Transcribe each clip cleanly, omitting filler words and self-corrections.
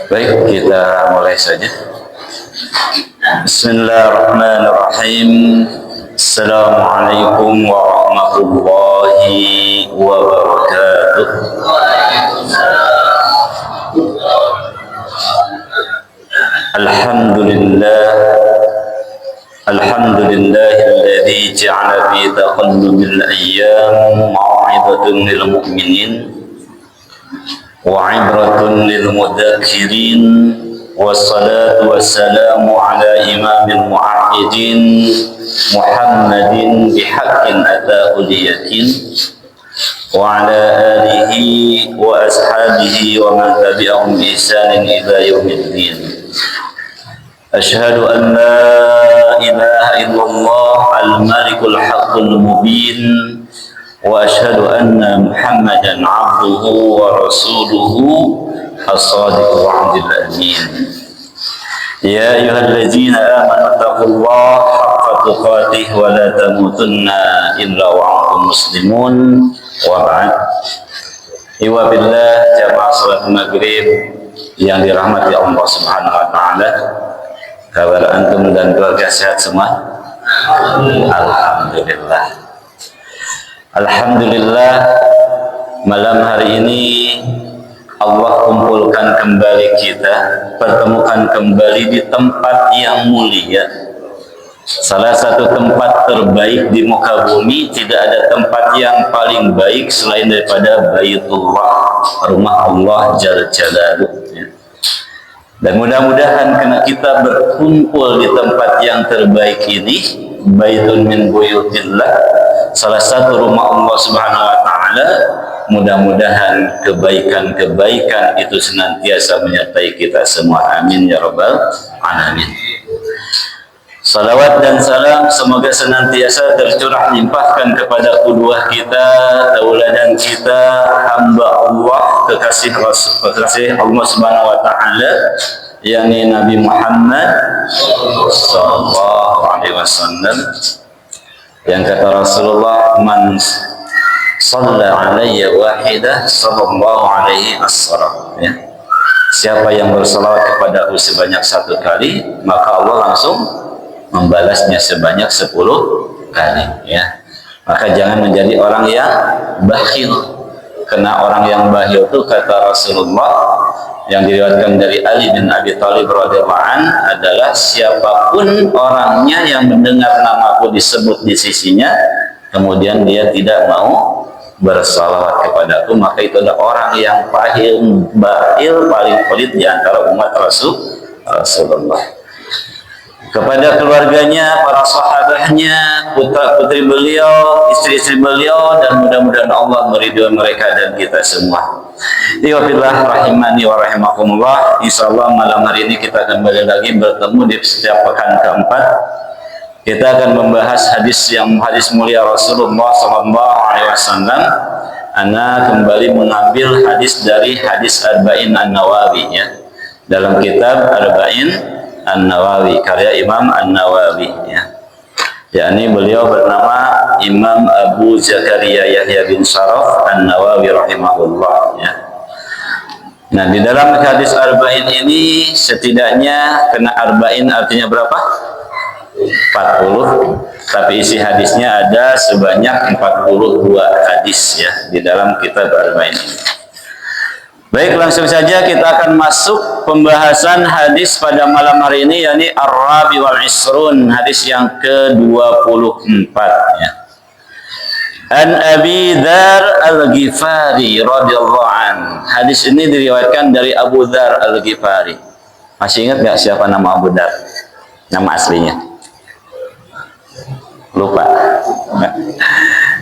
Baik, kita mulai saja. Bismillahirrahmanirrahim. Assalamualaikum warahmatullahi wabarakatuh. Alhamdulillahilladzi ja'ala fi taqallubil ayyam mau'izatan lil mu'minin وعبرة للمذكرين والصلاة والسلام على إمام الموحدين محمد بحق أتاه اليقين وعلى آله وأصحابه ومن تبعهم بإحسان إلى يوم الدين. أشهد أن لا إله إلا الله الملك الحق المبين وأشهد أن محمدا عبده ورسوله الصادق الوعد الأمين. يا أيها الذين آمنوا اتقوا الله حق تقاته ولا تموتن إلا وأنتم مسلمون. وبعد. Iwa billah jamaah salat maghrib yang dirahmati Allah Subhanahu wa taala. Kabar antum dan keluarga sehat semua? Alhamdulillah. Alhamdulillah, malam hari ini Allah kumpulkan kembali kita, pertemukan kembali di tempat yang mulia. Salah satu tempat terbaik di muka bumi, tidak ada tempat yang paling baik selain daripada Baitullah, rumah Allah Jalla Jalaluhu. Dan mudah-mudahan karena kita berkumpul di tempat yang terbaik ini, Baitun min buyutillah, salah satu rumah Allah Subhanahu wa taala, mudah-mudahan kebaikan-kebaikan itu senantiasa menyertai kita semua. Amin ya rabbal alamin. Salawat dan salam semoga senantiasa tercurah limpahkan kepada qudwah kita, tauladan kita, hamba Allah, kekasih Allah Subhanahu wa taala, yakni Nabi Muhammad sallallahu alaihi wasallam, yang kata Rasulullah, man shalla alayya wahidah sallallahu alaihi assalam, ya. Siapa yang bersalawat kepada aku sebanyak satu kali, maka Allah langsung membalasnya sebanyak 10 kali, ya. Maka jangan menjadi orang yang bakhil, karena orang yang bakhil itu kata Rasulullah yang diriwayatkan dari Ali bin Abi Thalib radhiyallahu an adalah siapapun orangnya yang mendengar namaku disebut di sisinya kemudian dia tidak mau bersalawat kepadaku, maka itu adalah orang yang bakhil paling pelit di antara umat Rasulullah. Kepada keluarganya, para sahabatnya, putra-putri beliau, istri-istri beliau, dan mudah-mudahan Allah meridhoi mereka dan kita semua. Iwabillah rahimani wa rahimakumullah. Insyaallah malam hari ini kita kembali lagi bertemu di setiap pekan keempat. Kita akan membahas hadis mulia Rasulullah sallallahu alaihi wasallam. Ana kembali mengambil hadis dari hadis Arba'in An-Nawawi, ya. Dalam kitab Arba'in An-Nawawi karya Imam An-Nawawi, ya. Yakni beliau bernama Imam Abu Zakaria Yahya bin Sharaf An-Nawawi rahimahullah, ya. Nah, di dalam hadis Arba'in ini setidaknya kena Arba'in artinya berapa? 40, tapi isi hadisnya ada sebanyak 42 hadis, ya, di dalam kitab Arba'in ini. Baik, langsung saja kita akan masuk pembahasan hadis pada malam hari ini, yakni Ar-Rabi wal Isrun, hadis yang ke-24, ya. An Abi Dzar Al-Ghifari radhiyallahu an. Hadis ini diriwayatkan dari Abu Dzar Al-Ghifari. Masih ingat nggak siapa nama Abu Dzar? Nama aslinya? Lupa.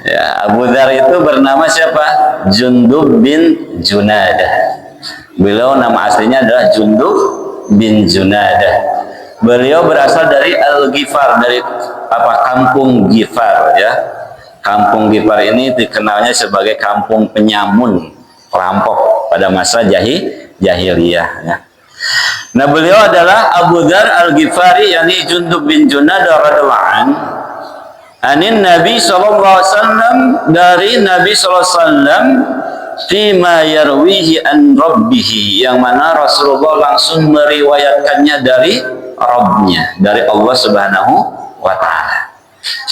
Ya, Abu Dzar itu bernama siapa? Jundub bin Junadah. Beliau nama aslinya adalah Jundub bin Junadah. Beliau berasal dari Al-Ghifar, dari kampung Ghifar, ya. Kampung Ghifar ini dikenalnya sebagai kampung penyamun, perampok pada masa jahiliyah, ya. Nah, beliau adalah Abu Dzar Al-Ghifari, yakni Jundub bin Junadah radhiyallahu anhu. Anin Nabi sallallahu alaihi wasallam, dari Nabi sallallahu alaihi wasallam, fima yarwihi an rabbihi, yang mana Rasulullah langsung meriwayatkannya dari Rabbnya, dari Allah Subhanahu wa taala.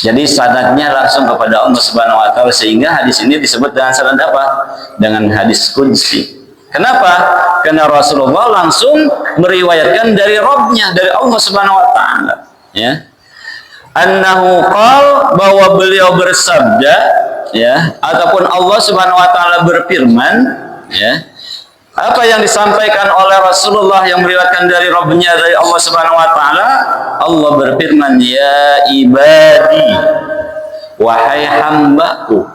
Jadi sanadnya langsung kepada Allah Subhanahu wa taala, sehingga hadis ini disebut dengan sanad apa? Dengan hadis qudsi. Kenapa? Karena Rasulullah langsung meriwayatkan dari Rabbnya, dari Allah Subhanahu wa taala, ya. Annahu qal, bahwa beliau bersabda, ya, ataupun Allah Subhanahu wa taala berfirman, ya. Apa yang disampaikan oleh Rasulullah yang meriwayatkan dari Rabbnya, dari Allah Subhanahu wa taala? Allah berfirman, ya ibadi, wahai hambaku.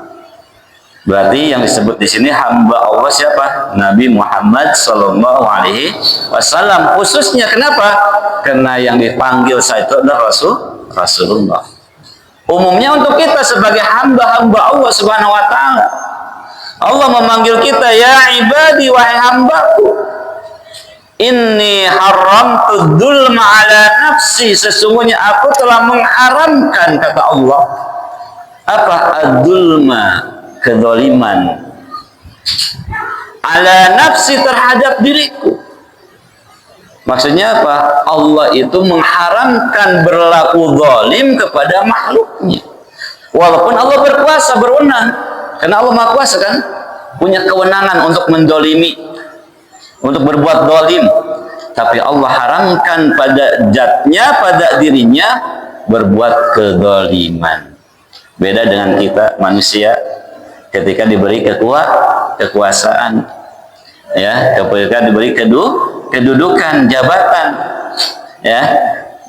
Berarti yang disebut di sini hamba Allah siapa? Nabi Muhammad sallallahu alaihi wasallam khususnya. Kenapa? Karena yang dipanggil saya itu adalah Rasulullah. Umumnya untuk kita sebagai hamba-hamba Allah Subhanahu wa taala, Allah memanggil kita, ya ibadi, wahai hambaku. Inni haramtu dzulma ala nafsi, sesungguhnya aku telah mengharamkan, kata Allah, apa? Adzulma, kezaliman, ala nafsi, terhadap diriku. Maksudnya apa? Allah itu mengharamkan berlaku zalim kepada makhluknya. Walaupun Allah berkuasa, berwenang, karena Allah Maha Kuasa kan, punya kewenangan untuk mendolimi, untuk berbuat zalim. Tapi Allah haramkan pada zatnya, pada dirinya, berbuat kezaliman. Beda dengan kita manusia, ketika diberi kekuasaan, ya, ketika diberi kedudukan, jabatan, ya,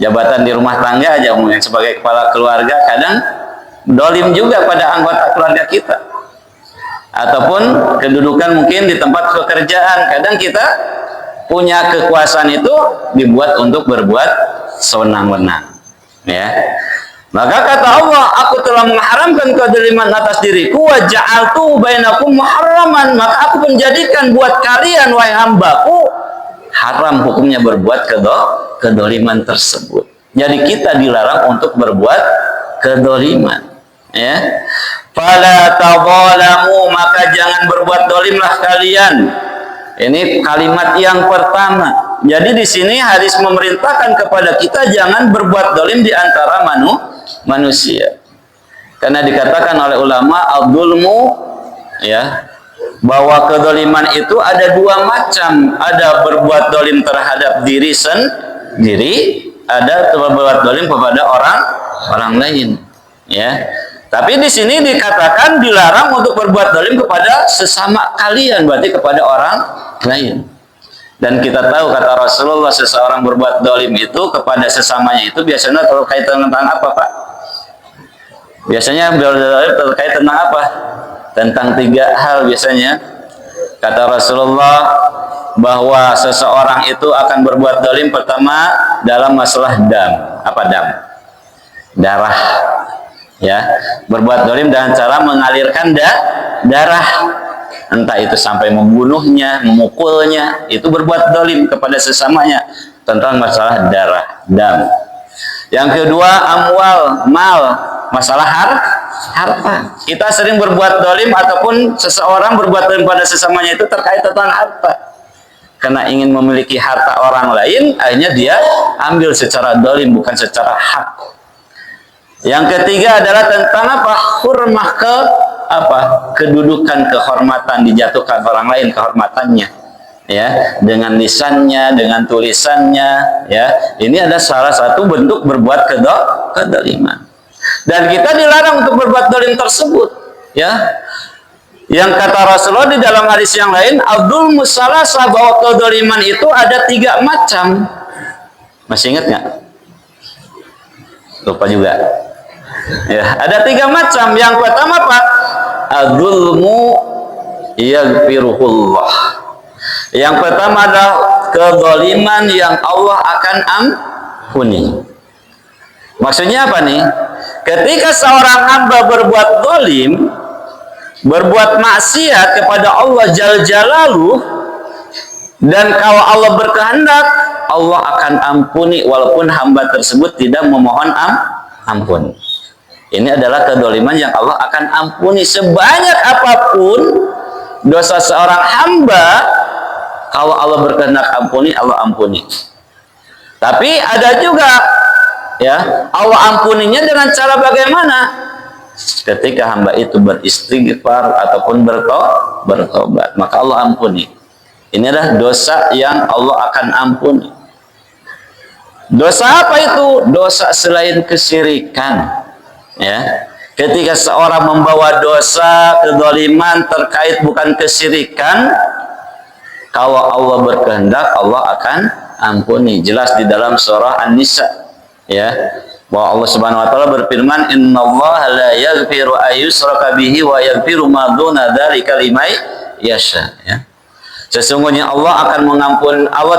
jabatan di rumah tangga aja, yang sebagai kepala keluarga, kadang dolim juga pada anggota keluarga kita, ataupun kedudukan mungkin di tempat pekerjaan, kadang kita punya kekuasaan itu dibuat untuk berbuat sewenang-wenang, ya. Maka kata Allah, aku telah mengharamkan kezaliman atas diriku, wa ja'altu bainakum muharraman, maka aku menjadikan buat kalian, wahai hambaku, haram hukumnya berbuat kedzaliman tersebut. Jadi kita dilarang untuk berbuat kedzaliman, ya. Fala tadzalamu, maka jangan berbuat zalimlah kalian. Ini kalimat yang pertama. Jadi di sini hadis memerintahkan kepada kita jangan berbuat zalim di antara manusia. Karena dikatakan oleh ulama al-dzulmu, ya, bahwa kedzaliman itu ada dua macam. Ada berbuat zalim terhadap diri sendiri, ada berbuat zalim kepada orang lain, ya. Tapi di sini dikatakan dilarang untuk berbuat zalim kepada sesama kalian, berarti kepada orang lain. Dan kita tahu kata Rasulullah, seseorang berbuat zalim itu kepada sesamanya itu biasanya terkait tentang apa, Pak? Biasanya terkait tentang apa? Tentang tiga hal biasanya. Kata Rasulullah bahwa seseorang itu akan berbuat zalim pertama dalam masalah dam. Apa dam? Darah. Ya, berbuat zalim dengan cara mengalirkan darah, entah itu sampai membunuhnya, memukulnya, itu berbuat zalim kepada sesamanya tentang masalah darah, dam. Yang kedua, amwal, mal, masalah harta. Kita sering berbuat zalim ataupun seseorang berbuat zalim pada sesamanya itu terkait tentang harta. Karena ingin memiliki harta orang lain, akhirnya dia ambil secara zalim, bukan secara hak. Yang ketiga adalah tentang apa? Hurmah, kedudukan, kehormatan, dijatuhkan orang lain kehormatannya, ya, dengan lisannya, dengan tulisannya, ya. Ini ada salah satu bentuk berbuat kedzaliman. Dan kita dilarang untuk berbuat zalim tersebut, ya. Yang kata Rasulullah di dalam hadis yang lain, Abdul Musalasa, bahwa kedzaliman itu ada 3 macam. Masih ingat nggak? Lupa juga. Ya, ada 3 macam. Yang pertama apa? Adzulmu yaghfiruhullah. Yang pertama adalah kezaliman yang Allah akan ampuni. Maksudnya apa nih? Ketika seorang hamba berbuat zalim, berbuat maksiat kepada Allah Jalla Jalaluhu, dan kalau Allah berkehendak, Allah akan ampuni walaupun hamba tersebut tidak memohon ampun. Ini adalah kedzaliman yang Allah akan ampuni sebanyak apapun dosa seorang hamba, kalau Allah berkehendak ampuni, Allah ampuni. Tapi ada juga ya, Allah ampuninya dengan cara bagaimana? Ketika hamba itu beristighfar ataupun bertobat, maka Allah ampuni. Ini adalah dosa yang Allah akan ampuni. Dosa apa itu? Dosa selain kesyirikan. Ya, ketika seorang membawa dosa kezaliman terkait bukan kesyirikan, kalau Allah berkehendak, Allah akan ampuni. Jelas di dalam surah An-Nisa, ya, bahwa Allah Subhanahu wa taala berfirman, "Innallaha la yaghfiru ayyushraka bihi wa yaghfiru ma duna dzalika liman yasha." Ya. Sesungguhnya Allah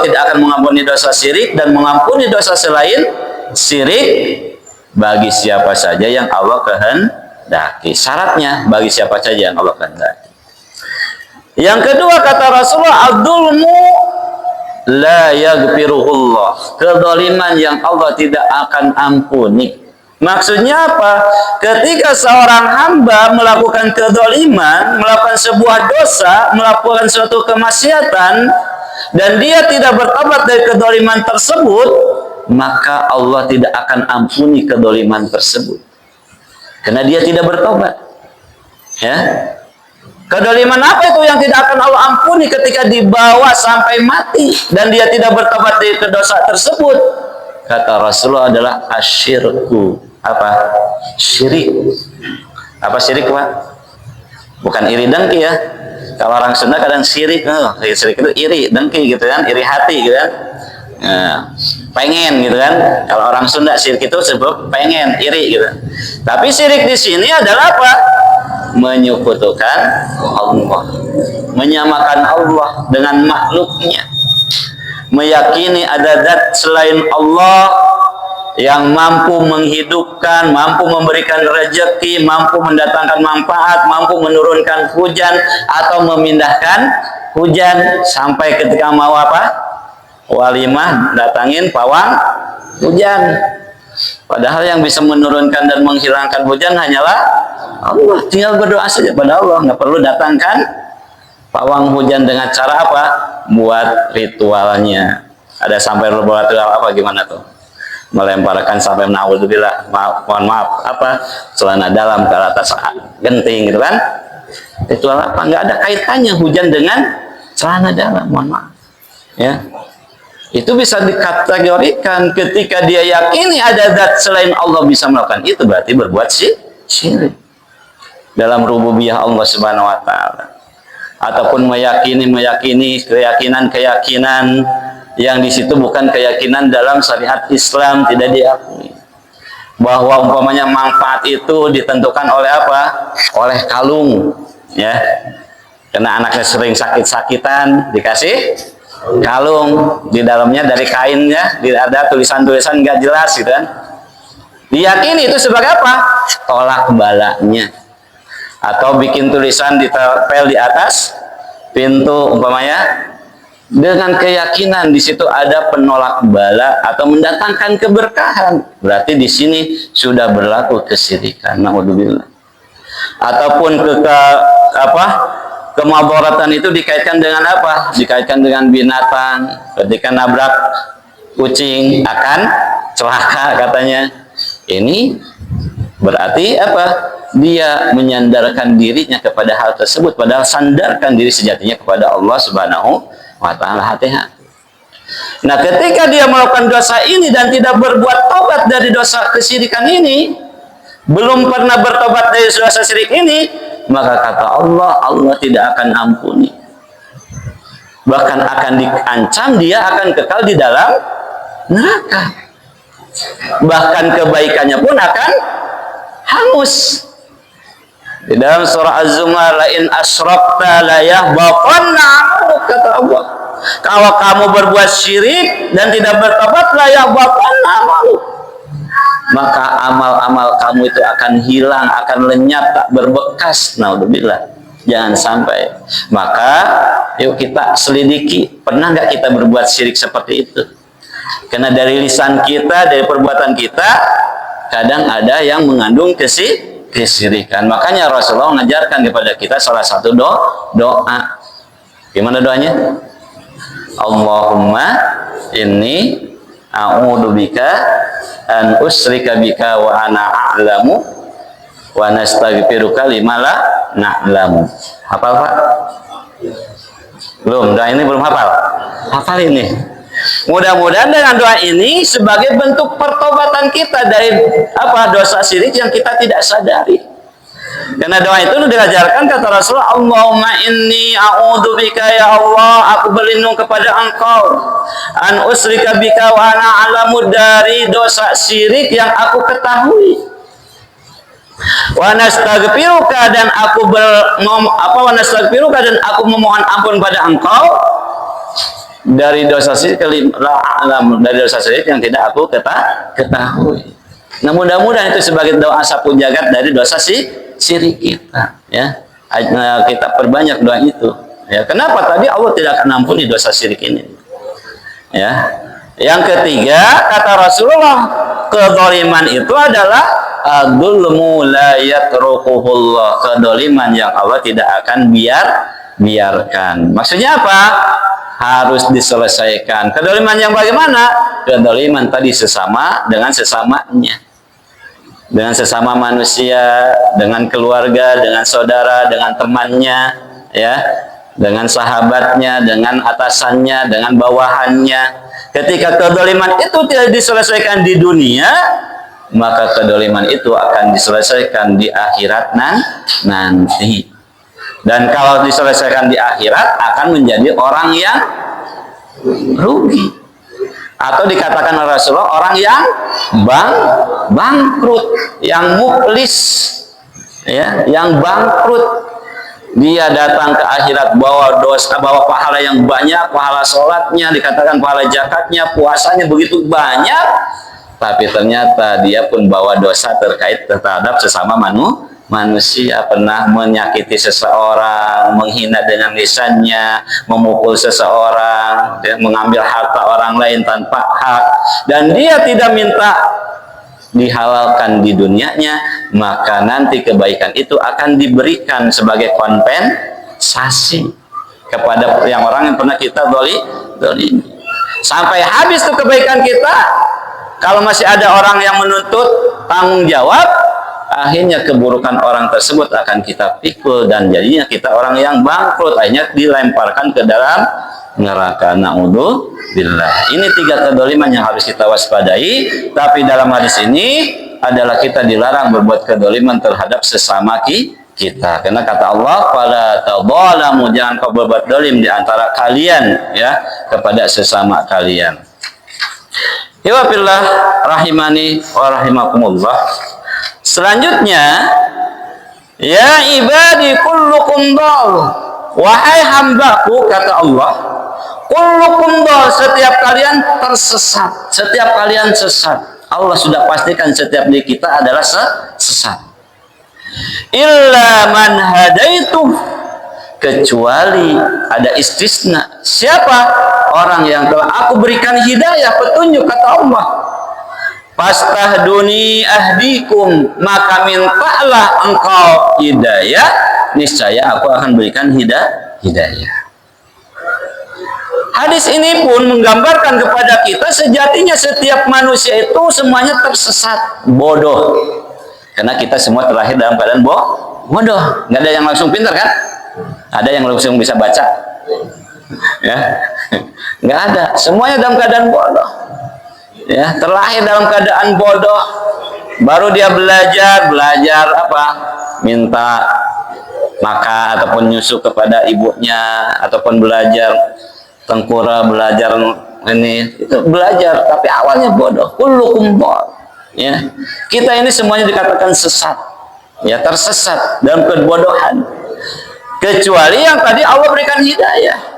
tidak akan mengampuni dosa syirik dan mengampuni dosa selain syirik bagi siapa saja yang Allah kehendaki. Syaratnya bagi siapa saja yang Allah kehendaki. Yang kedua kata Rasulullah, "Adzulmu la yaghfiruhullah." Kezaliman yang Allah tidak akan ampuni. Maksudnya apa? Ketika seorang hamba melakukan kezaliman, melakukan sebuah dosa, melakukan suatu kemaksiatan, dan dia tidak bertobat dari kezaliman tersebut, maka Allah tidak akan ampuni kezaliman tersebut. Karena dia tidak bertobat. Ya. Kezaliman apa itu yang tidak akan Allah ampuni ketika dibawa sampai mati dan dia tidak bertobat dari dosa tersebut? Kata Rasulullah adalah asyirku. Apa? Syirik. Apa syirik, Pak? Bukan iri dengki ya. Kalau orang Sunda kadang syirik, syirik itu iri, dengki gitu kan, iri hati gitu kan. Pengen gitu kan. Kalau orang Sunda syirik itu sebab pengen, iri gitu. Tapi syirik di sini adalah apa? Menyekutukan Allah, menyamakan Allah dengan makhluknya, meyakini ada zat selain Allah yang mampu menghidupkan, mampu memberikan rezeki, mampu mendatangkan manfaat, mampu menurunkan hujan atau memindahkan hujan. Sampai ketika mau apa? Walimah datangin pawang hujan. Padahal yang bisa menurunkan dan menghilangkan hujan hanyalah Allah. Tinggal berdoa saja pada Allah, nggak perlu datangkan pawang hujan dengan cara apa? Buat ritualnya. Ada sampai ritual apa gimana tuh? Melemparkan sampai naudzubillah, mohon maaf, apa? Celana dalam ke atas genting gitu kan? Ritual apa? Nggak ada kaitannya hujan dengan celana dalam, mohon maaf. Ya. Itu bisa dikategorikan ketika dia yakini ada zat selain Allah bisa melakukan itu, berarti berbuat syirik dalam rububiyah Allah Subhanahu wa taala. Ataupun meyakini keyakinan yang di situ bukan keyakinan dalam syariat Islam, tidak diakui. Bahwa umpamanya manfaat itu ditentukan oleh apa? Oleh kalung, ya. Karena anaknya sering sakit-sakitan, dikasih kalung, di dalamnya dari kainnya ada tulisan-tulisan nggak jelas gitu kan. Diyakini itu sebagai apa? Tolak balanya. Atau bikin tulisan ditempel di atas pintu umpamanya dengan keyakinan di situ ada penolak bala atau mendatangkan keberkahan. Berarti di sini sudah berlaku kesyirikan. Naudzubillah. Ataupun kemadaratan itu dikaitkan dengan apa? Dikaitkan dengan binatang. Ketika nabrak kucing akan celaka katanya. Ini berarti apa? Dia menyandarkan dirinya kepada hal tersebut, padahal sandarkan diri sejatinya kepada Allah Subhanahu wa taala. Hati-hati. Nah, ketika dia melakukan dosa ini dan tidak berbuat tobat dari dosa kesyirikan ini, belum pernah bertobat dari dosa syirik ini, maka kata Allah, Allah tidak akan ampuni. Bahkan akan diancam, dia akan kekal di dalam neraka. Bahkan kebaikannya pun akan hangus. Di dalam surah Az-Zumar, la in asyrakta la yahbaqanna 'amaluk, kata Allah. Kalau kamu berbuat syirik dan tidak bertobat, la yahbaqanna 'amaluk, maka amal-amal kamu itu akan hilang, akan lenyap, tak berbekas. Naudzubillah. Jangan sampai. Maka yuk kita selidiki, pernah nggak kita berbuat syirik seperti itu? Karena dari lisan kita, dari perbuatan kita, kadang ada yang mengandung kesyirikan. Makanya Rasulullah mengajarkan kepada kita salah satu doa. Gimana doanya? Allahumma inni a'udzubika an usyrika bika wa ana a'lamu wa nastaghfiruka lima la na'lamu. Hafal Pak? Belum, doa ini belum hafal. Hafal ini. Mudah-mudahan dengan doa ini sebagai bentuk pertobatan kita dari dosa syirik yang kita tidak sadari. Karena doa itu diajarkan kata Rasulullah, Allahumma inni a'udzubika ya Allah, aku berlindung kepada Engkau an usyrika bika wa ana a'lamu, dari dosa syirik yang aku ketahui. Wa nastaghfiruka, dan aku memohon ampun pada Engkau dari dosa syirik dari dosa syirik yang tidak aku ketahui. Nah, mudah-mudahan itu sebagai doa sapu jagat dari dosa syirik kita, ya. Kita perbanyak doa itu, ya. Kenapa? Tadi Allah tidak akan ampuni dosa syirik ini, ya. Yang ketiga, kata Rasulullah, kezaliman itu adalah adzulmu la yatrukuhullah, kezaliman yang Allah tidak akan biarkan. Maksudnya apa? Harus diselesaikan. Kezaliman yang bagaimana? Kezaliman tadi sesama dengan sesamanya, dengan sesama manusia, dengan keluarga, dengan saudara, dengan temannya, ya, dengan sahabatnya, dengan atasannya, dengan bawahannya. Ketika kezaliman itu tidak diselesaikan di dunia, maka kezaliman itu akan diselesaikan di akhirat nanti. Dan kalau diselesaikan di akhirat akan menjadi orang yang rugi. Atau dikatakan Rasulullah orang yang bangkrut, yang muflis, ya, yang bangkrut. Dia datang ke akhirat bawa dosa, bawa pahala yang banyak, pahala sholatnya, dikatakan pahala zakatnya, puasanya begitu banyak, tapi ternyata dia pun bawa dosa terkait terhadap sesama manusia, pernah menyakiti seseorang, menghina dengan lisannya, memukul seseorang, mengambil harta orang lain tanpa hak, dan dia tidak minta dihalalkan di dunianya, maka nanti kebaikan itu akan diberikan sebagai kompensasi kepada yang orang yang pernah kita dolimi. Sampai habis tuh kebaikan kita, kalau masih ada orang yang menuntut tanggung jawab, akhirnya keburukan orang tersebut akan kita pikul, dan jadinya kita orang yang bangkrut, akhirnya dilemparkan ke dalam neraka. Na'udzubillah. Ini 3 kedzaliman yang harus kita waspadai. Tapi dalam hadis ini adalah kita dilarang berbuat kedzaliman terhadap sesama kita. Karena kata Allah, "Fala tadzalamu", jangan kau berbuat zalim di antara kalian, ya, kepada sesama kalian. Ya fillah rahimani wa rahimakumullah. Selanjutnya, ya ibadi kullukum dhal, wahai hambaku, kata Allah, kullukum dhal, setiap kalian tersesat, setiap kalian sesat. Allah sudah pastikan setiap diri kita adalah sesat. Illa man hadaitu, kecuali ada istisna. Siapa? Orang yang telah aku berikan hidayah, petunjuk, kata Allah. Fastahduni ahdikum, maka mintalah engkau hidayah, niscaya aku akan berikan hidayah. Hadis ini pun menggambarkan kepada kita sejatinya setiap manusia itu semuanya tersesat, bodoh. Karena kita semua terlahir dalam keadaan bodoh. Nggak ada yang langsung pintar, kan? Ada yang langsung bisa baca, ya? Nggak ada. Semuanya dalam keadaan bodoh. Ya, terlahir dalam keadaan bodoh, baru dia belajar apa? Minta makan ataupun nyusu kepada ibunya, ataupun belajar tengkura, belajar ini itu belajar, tapi awalnya bodoh. Kullukum dhal, ya. Kita ini semuanya dikatakan sesat, ya, tersesat dalam kebodohan, kecuali yang tadi Allah berikan hidayah.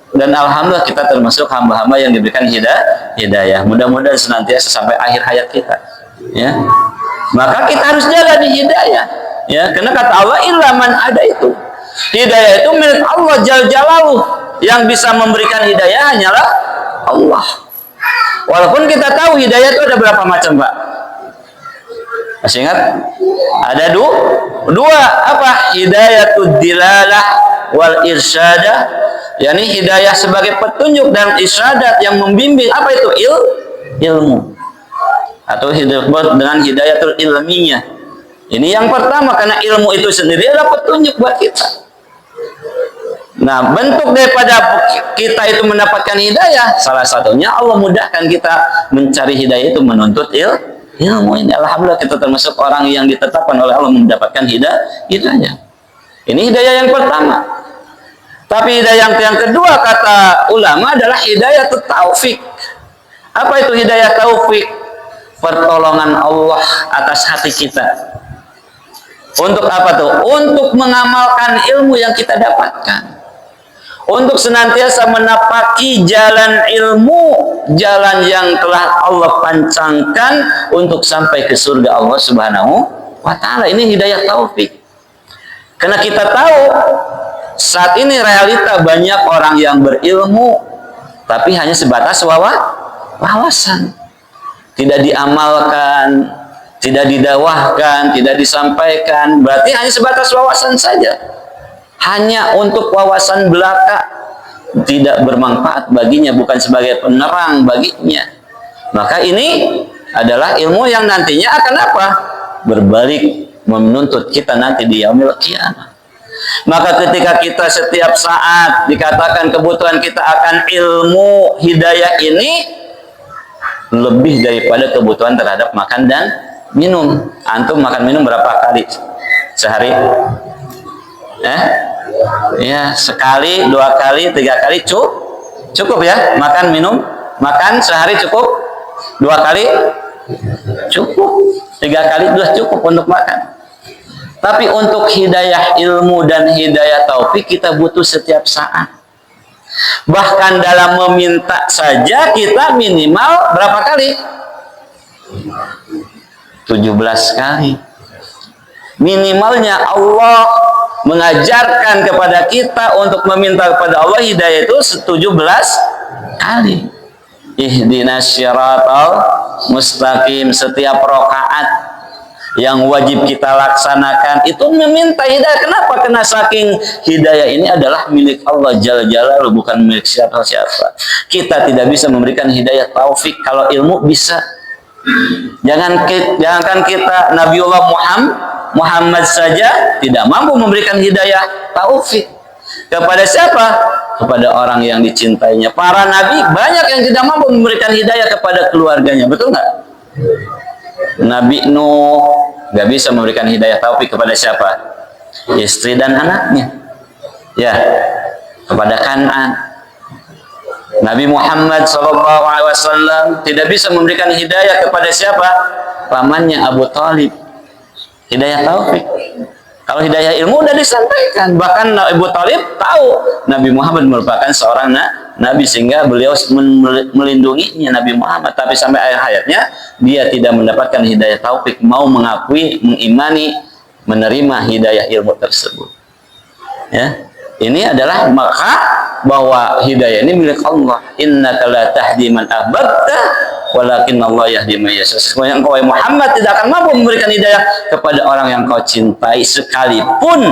Dan alhamdulillah kita termasuk hamba-hamba yang diberikan hidayah. Mudah-mudahan senantiasa sampai akhir hayat kita, ya. Maka kita harus jaga di hidayah, ya. Karena kata Allah, illa man ada itu. Hidayah itu milik Allah Jalla Jalaluhu. Yang bisa memberikan hidayah hanyalah Allah. Walaupun kita tahu hidayah itu ada berapa macam, Pak. Masih ingat? Ada dua apa? Hidayatud dilalah wal irsyadah, yakni hidayah sebagai petunjuk dan irsyadat yang membimbing. Apa itu? Ilmu. Atau disebut dengan hidayatul ilmiyah. Ini yang pertama, karena ilmu itu sendiri adalah petunjuk buat kita. Nah, bentuk daripada kita itu mendapatkan hidayah, salah satunya Allah mudahkan kita mencari hidayah itu menuntut ilmu ini. Alhamdulillah kita termasuk orang yang ditetapkan oleh Allah mendapatkan hidayah. Ini hidayah yang pertama. Tapi hidayah yang kedua kata ulama adalah hidayah taufik. Apa itu hidayah taufik? Pertolongan Allah atas hati kita. Untuk apa tuh? Untuk mengamalkan ilmu yang kita dapatkan. Untuk senantiasa menapaki jalan ilmu, jalan yang telah Allah pancangkan untuk sampai ke surga Allah Subhanahu wa Ta'ala. Ini hidayah taufik. Karena kita tahu saat ini realita banyak orang yang berilmu tapi hanya sebatas wawasan. Tidak diamalkan, tidak didakwahkan, tidak disampaikan, berarti hanya sebatas wawasan saja. Hanya untuk wawasan belaka, tidak bermanfaat baginya, bukan sebagai penerang baginya. Maka ini adalah ilmu yang nantinya akan apa? Berbalik menuntut kita nanti di yaumil qiyamah. Maka ketika kita setiap saat dikatakan kebutuhan kita akan ilmu hidayah ini lebih daripada kebutuhan terhadap makan dan minum. Antum makan minum berapa kali sehari? Ya, sekali, 2 kali, 3 kali cukup ya. Makan minum, makan sehari cukup, 2 kali cukup, 3 kali sudah cukup untuk makan. Tapi untuk hidayah ilmu dan hidayah taufik kita butuh setiap saat. Bahkan dalam meminta saja kita minimal berapa kali? 17 kali. Minimalnya Allah mengajarkan kepada kita untuk meminta kepada Allah hidayah itu 17 kali. Ihdinas syiratal mustaqim. Setiap rakaat yang wajib kita laksanakan itu meminta hidayah. Kenapa? Karena saking hidayah ini adalah milik Allah Jalla Jalaluhu, bukan milik siapa-siapa. Kita tidak bisa memberikan hidayah taufik. Kalau ilmu bisa. Jangankan kita Nabiullah Muhammad saja tidak mampu memberikan hidayah taufik. Kepada siapa? Kepada orang yang dicintainya. Para nabi banyak yang tidak mampu memberikan hidayah kepada keluarganya. Betul nggak? Nabi Nuh nggak bisa memberikan hidayah taufik kepada siapa? Istri dan anaknya. Ya, kepada Kan'an. Nabi Muhammad SAW tidak bisa memberikan hidayah kepada siapa? Pamannya Abu Talib. Hidayah taufik. Kalau hidayah ilmu sudah disampaikan. Bahkan Abu Talib tahu Nabi Muhammad merupakan seorang nabi, sehingga beliau melindunginya Nabi Muhammad. Tapi sampai akhir hayatnya dia tidak mendapatkan hidayah taufik, mau mengakui, mengimani, menerima hidayah ilmu tersebut. Ya, ini adalah maka bahwa hidayah ini milik Allah. Innaka la tahdi man ahbabta walakin Allah yahdi man yasha. Sesungguhnya engkau Muhammad tidak akan mampu memberikan hidayah kepada orang yang kau cintai sekalipun,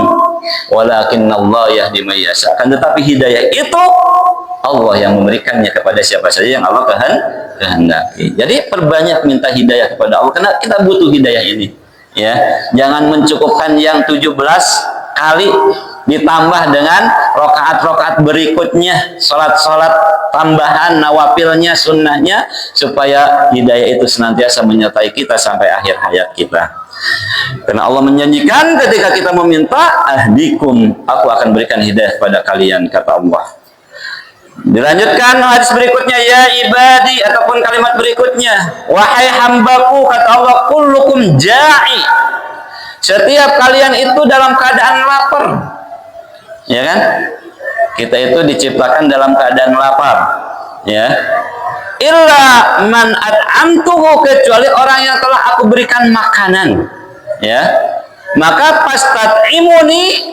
walakin Allah yahdi man yasha. Akan tetapi hidayah itu Allah yang memberikannya kepada siapa saja yang Allah kehendaki. Jadi perbanyak minta hidayah kepada Allah karena kita butuh hidayah ini. Ya, jangan mencukupkan yang 17 kali ditambah dengan rokaat-rokaat berikutnya, sholat-sholat tambahan, nawafilnya, sunnahnya, supaya hidayah itu senantiasa menyertai kita sampai akhir hayat kita. Karena Allah menjanjikan ketika kita meminta, ahdikum, aku akan berikan hidayah kepada kalian, kata Allah. Dilanjutkan hadis berikutnya, ya ibadi, ataupun kalimat berikutnya, wahai hambaku, kata Allah, kullukum ja'i. Setiap kalian itu dalam keadaan lapar. Ya kan? Kita itu diciptakan dalam keadaan lapar. Ya. Illa man at'amtuhu, kecuali orang yang telah aku berikan makanan. Ya. Maka pastat'imuni,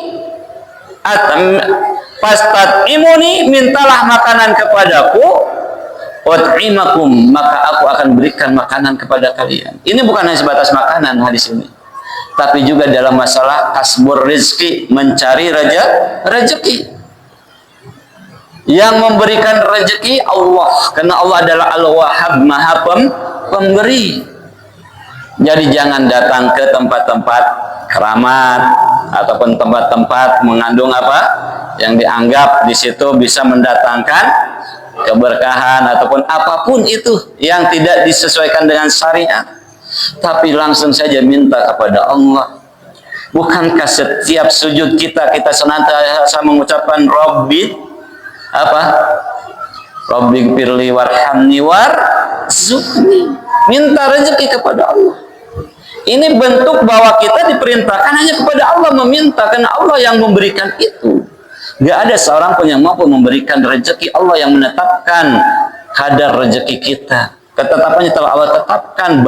mintalah makanan kepadaku ut'imakum, maka aku akan berikan makanan kepada kalian. Ini bukan hanya sebatas makanan hadis ini, tapi juga dalam masalah kasbur rizki, mencari rezeki. Yang memberikan rezeki Allah, karena Allah adalah Al-Wahhab, Maha Pemberi. Jadi jangan datang ke tempat-tempat keramat ataupun tempat-tempat mengandung apa yang dianggap di situ bisa mendatangkan keberkahan ataupun apapun itu yang tidak disesuaikan dengan syariat, tapi langsung saja minta kepada Allah. Bukankah setiap sujud kita senantiasa mengucapkan Rabbi apa? Rabbi firli warhamni warzuqni, minta rezeki kepada Allah. Ini bentuk bahwa kita diperintahkan hanya kepada Allah meminta, karena Allah yang memberikan itu. Gak ada seorang pun yang mampu memberikan rezeki. Allah yang menetapkan kadar rezeki kita. Ketetapannya telah Allah tetapkan,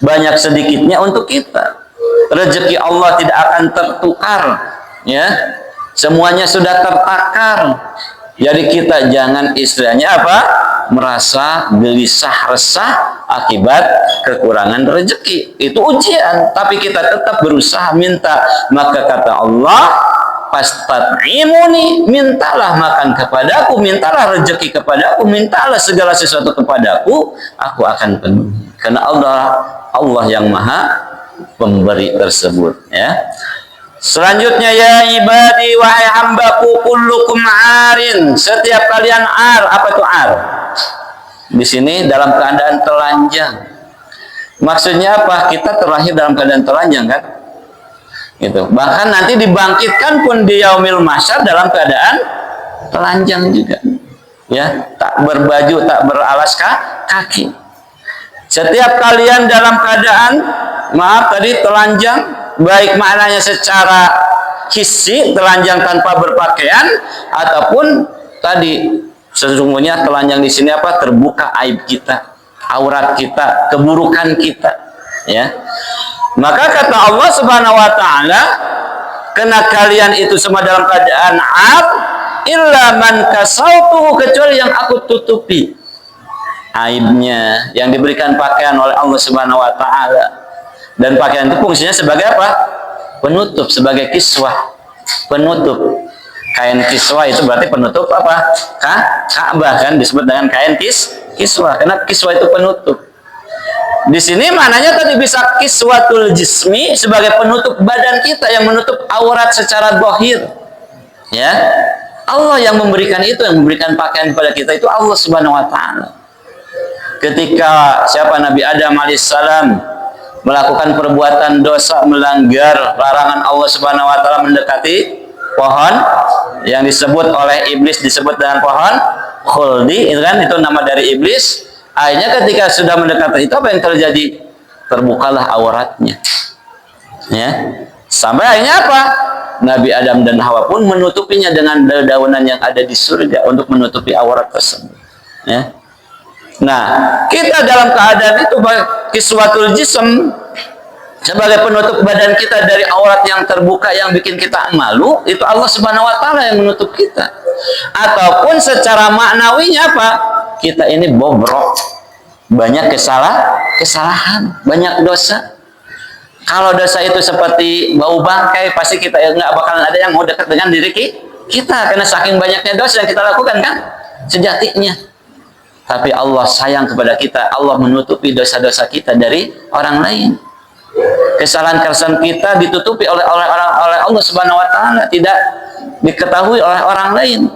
banyak sedikitnya untuk kita. Rezeki Allah tidak akan tertukar, ya. Semuanya sudah tertakar. Jadi kita jangan istilahnya apa? Merasa gelisah resah akibat kekurangan rezeki. Itu ujian, tapi kita tetap berusaha minta. Maka kata Allah, fastat'imuni, mintalah makan kepadaku, mintalah rezeki kepadaku, mintalah segala sesuatu kepadaku, aku akan penuhi. Karena Allah yang Maha Pemberi tersebut, ya. Selanjutnya, ya ibadi, wahai hambaku, kullukum arin, setiap kalian ar. Apa itu ar? Di sini dalam keadaan telanjang. Maksudnya apa? Kita terlahir dalam keadaan telanjang, kan? Gitu. Bahkan nanti dibangkitkan pun di yaumil mahsyar dalam keadaan telanjang juga, ya, tak berbaju, tak beralas kaki. Setiap kalian dalam keadaan, maaf tadi, telanjang, baik maknanya secara hissi, telanjang tanpa berpakaian, ataupun tadi sesungguhnya telanjang di sini apa? Terbuka aib kita, aurat kita, keburukan kita, ya. Maka kata Allah Subhanahu wa taala, karena kalian itu semua dalam keadaan ar, illa man kasautuhu, kecuali yang aku tutupi aibnya, yang diberikan pakaian oleh Allah Subhanahu wa taala. Dan pakaian itu fungsinya sebagai apa? Penutup, sebagai kiswah, penutup. Kain kiswah itu berarti penutup apa? Ka'bah, kan disebut dengan kain kiswah, karena kiswah itu penutup. Di sini maknanya tadi bisa kiswatul jismi, sebagai penutup badan kita, yang menutup aurat secara zahir, ya. Allah yang memberikan itu, yang memberikan pakaian kepada kita itu Allah Subhanahu wa taala. Ketika siapa Nabi Adam alaihissalam melakukan perbuatan dosa, melanggar larangan Allah Subhanahu wa taala, mendekati pohon yang disebut oleh iblis disebut dengan pohon khuldi, itu kan, itu nama dari iblis. Akhirnya ketika sudah mendekati itu, apa yang terjadi? Terbukalah auratnya, ya. Sampai akhirnya apa? Nabi Adam dan Hawa pun menutupinya dengan dedaunan yang ada di surga untuk menutupi aurat tersebut, ya. Nah, kita dalam keadaan itu kiswatul jism, sebagai penutup badan kita dari aurat yang terbuka yang bikin kita malu, itu Allah Subhanahu wa taala yang menutup kita. Ataupun secara maknawinya apa? Kita ini bobrok, banyak kesalahan, banyak dosa. Kalau dosa itu seperti bau bangkai, pasti kita nggak bakalan ada yang mau dekat dengan diri kita, karena saking banyaknya dosa yang kita lakukan, kan, sejatinya. Tapi Allah sayang kepada kita, Allah menutupi dosa-dosa kita dari orang lain. Kesalahan-kesalahan kita ditutupi oleh Allah Subhanahu wa taala, tidak diketahui oleh orang lain.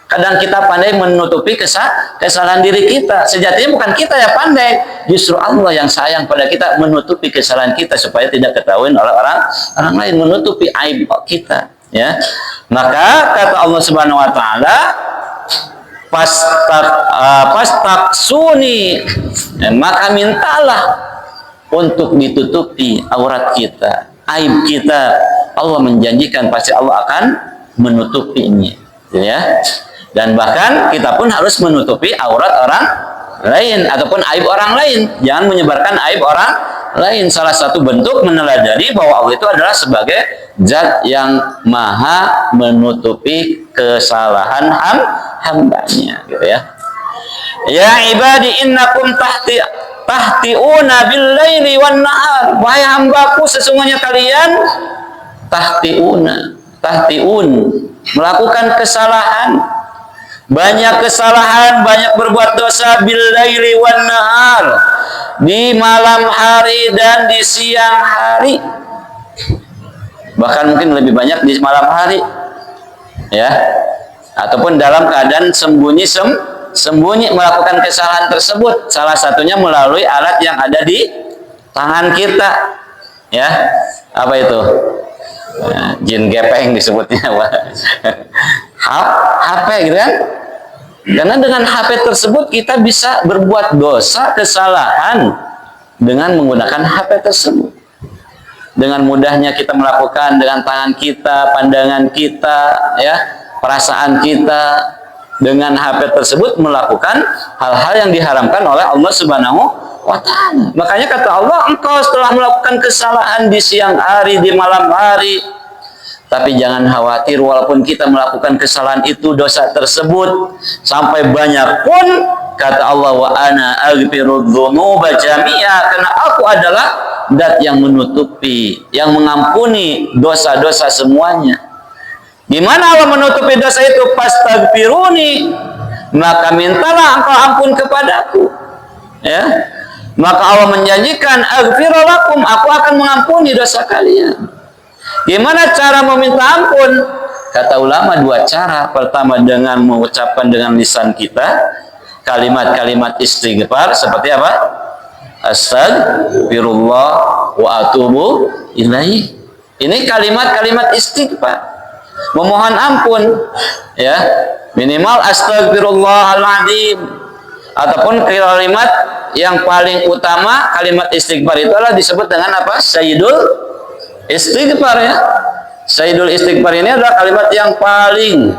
Kadang kita pandai menutupi kesalahan diri kita. Sejatinya bukan kita yang pandai, justru Allah yang sayang pada kita, menutupi kesalahan kita supaya tidak ketahui oleh orang lain, menutupi aib kita, ya. Maka kata Allah Subhanahu wa taala, fastaksuni, maka mintalah untuk ditutupi aurat kita, aib kita. Allah menjanjikan pasti Allah akan menutupinya, ya. Dan bahkan kita pun harus menutupi aurat orang lain ataupun aib orang lain. Jangan menyebarkan aib orang lain. Salah satu bentuk meneladani bahwa Allah itu adalah sebagai zat yang maha menutupi kesalahan hambanya, gitu, ya. Ya ibadi innakum tahtiuna bil laili wan nahar. Wahai hambaku, sesungguhnya kalian tahtiun melakukan kesalahan, banyak kesalahan, banyak berbuat dosa bil laili wan nahar, di malam hari dan di siang hari. Bahkan mungkin lebih banyak di malam hari, ya, ataupun dalam keadaan sembunyi melakukan kesalahan tersebut. Salah satunya melalui alat yang ada di tangan kita, ya. Apa itu? Jin gepeng disebutnya, HP gitu kan? Karena dengan HP tersebut kita bisa berbuat dosa, kesalahan dengan menggunakan HP tersebut. Dengan mudahnya kita melakukan dengan tangan kita, pandangan kita, ya, perasaan kita, dengan HP tersebut melakukan hal-hal yang diharamkan oleh Allah Subhanahu wa ta'ala. Makanya kata Allah, engkau setelah melakukan kesalahan di siang hari, di malam hari, tapi jangan khawatir, walaupun kita melakukan kesalahan itu, dosa tersebut sampai banyak pun, kata Allah, wa ana aghfirudz dzunuba jami'a, karena aku adalah zat yang menutupi, yang mengampuni dosa-dosa semuanya. Gimana Allah menutupi dosa itu? Fastaghfiruni, maka mintalah engkau ampun kepadaku, ya. Maka Allah menjanjikan, aghfirulakum, aku akan mengampuni dosa kalian. Gimana cara meminta ampun? Kata ulama, dua cara. Pertama, dengan mengucapkan dengan lisan kita kalimat-kalimat istighfar, seperti apa? Astagfirullah wa atubu ilaih. Ini kalimat-kalimat istighfar, memohon ampun, ya, minimal astagfirullahaladzim. Ataupun kalimat yang paling utama, kalimat istighfar itu adalah disebut dengan apa? Sayyidul istighfar, ya. Sayyidul istighfar ini adalah kalimat yang paling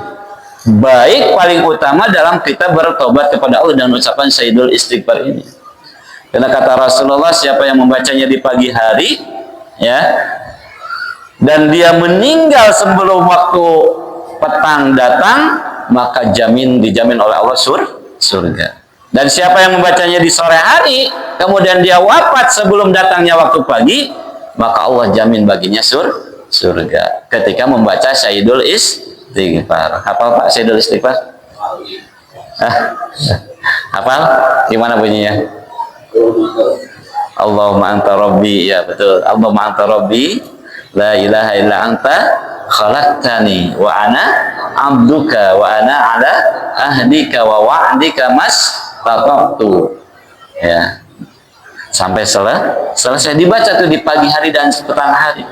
baik, paling utama dalam kita bertobat kepada Allah dan ucapan sayyidul istighfar ini. Karena kata Rasulullah, siapa yang membacanya di pagi hari, ya, dan dia meninggal sebelum waktu petang datang, maka dijamin oleh Allah surga. Dan siapa yang membacanya di sore hari, kemudian dia wafat sebelum datangnya waktu pagi, maka Allah jamin baginya surga ketika membaca Sayyidul Istighfar. Hafal Pak Sayyidul Istighfar? Hafal? Gimana bunyinya? Allahumma anta rabbi, ya betul. Allahumma anta rabbi, la ilaha illa anta khalaqtani wa ana abduka wa ana ala ahdika wa wa'dika mastata'tu, ya, sampai selesai dibaca tuh di pagi hari dan petang hari.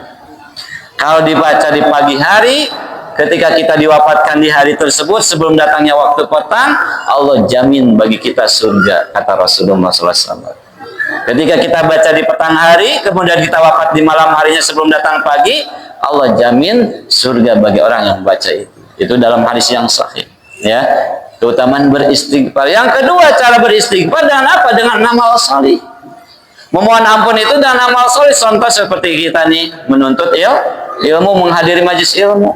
Kalau dibaca di pagi hari, ketika kita diwafatkan di hari tersebut sebelum datangnya waktu petang, Allah jamin bagi kita surga, kata Rasulullah SAW. Ketika kita baca di petang hari, kemudian kita wafat di malam harinya sebelum datang pagi, Allah jamin surga bagi orang yang membaca itu. Itu dalam hadis yang sahih, ya. Keutamaan beristighfar. Yang kedua, cara beristighfar dengan apa? Dengan amal salih. Memohon ampun itu dengan amal salih. Contoh seperti kita nih menuntut ilmu, menghadiri majlis ilmu.